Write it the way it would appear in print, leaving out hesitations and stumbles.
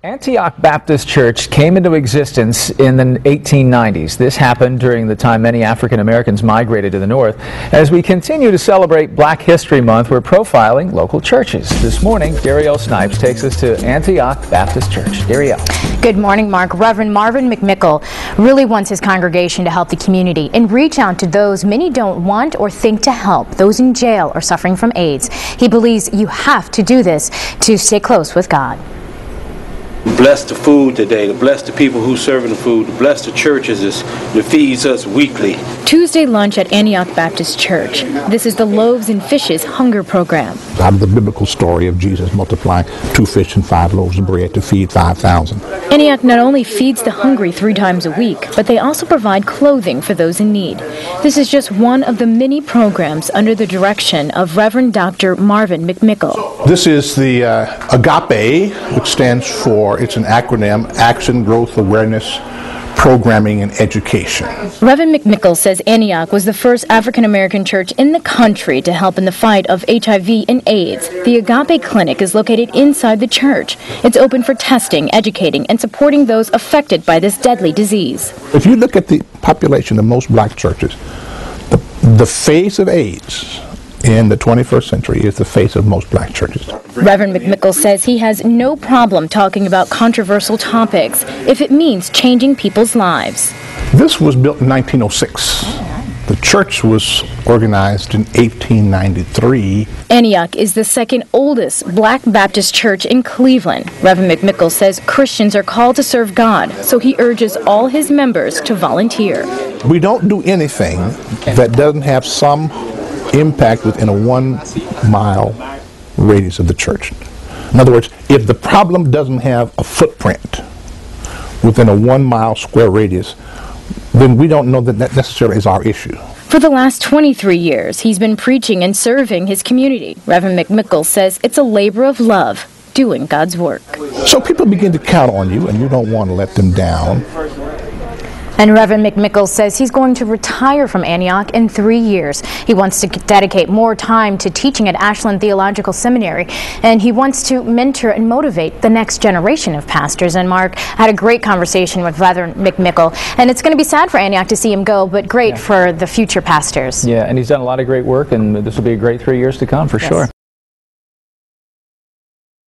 Antioch Baptist Church came into existence in the 1890s. This happened during the time many African Americans migrated to the north. As we continue to celebrate Black History Month, we're profiling local churches. This morning, Darrielle Snipes takes us to Antioch Baptist Church. Darrielle. Good morning, Mark. Reverend Marvin McMickle really wants his congregation to help the community and reach out to those many don't want or think to help, those in jail or suffering from AIDS. He believes you have to do this to stay close with God. Bless the food today, to bless the people who serving the food, to bless the churches that feeds us weekly. Tuesday lunch at Antioch Baptist Church. This is the Loaves and Fishes Hunger Program. Out of the biblical story of Jesus multiplying 2 fish and 5 loaves of bread to feed 5,000. Antioch not only feeds the hungry 3 times a week, but they also provide clothing for those in need. This is just one of the many programs under the direction of Reverend Dr. Marvin McMickle. This is the AGAPE, which stands for, it's an acronym, Action, Growth, Awareness, Programming, and Education. Reverend McMickle says Antioch was the first African American church in the country to help in the fight of HIV and AIDS. The AGAPE clinic is located inside the church. It's open for testing, educating, and supporting those affected by this deadly disease. If you look at the population of most black churches, the face of AIDS in the 21st century is the face of most black churches. Reverend McMickle says he has no problem talking about controversial topics if it means changing people's lives. This was built in 1906. The church was organized in 1893. Antioch is the second oldest Black Baptist church in Cleveland. Reverend McMickle says Christians are called to serve God, so he urges all his members to volunteer. We don't do anything that doesn't have some impact within a 1-mile radius of the church. In other words, if the problem doesn't have a footprint within a 1-mile square radius, then we don't know that that necessarily is our issue. For the last 23 years, he's been preaching and serving his community. Reverend McMickle says it's a labor of love, doing God's work. So people begin to count on you, and you don't want to let them down. And Reverend McMickle says he's going to retire from Antioch in 3 years. He wants to dedicate more time to teaching at Ashland Theological Seminary, and he wants to mentor and motivate the next generation of pastors. And Mark had a great conversation with Reverend McMickle, and it's going to be sad for Antioch to see him go, but great for the future pastors. Yeah, and he's done a lot of great work, and this will be a great 3 years to come for sure.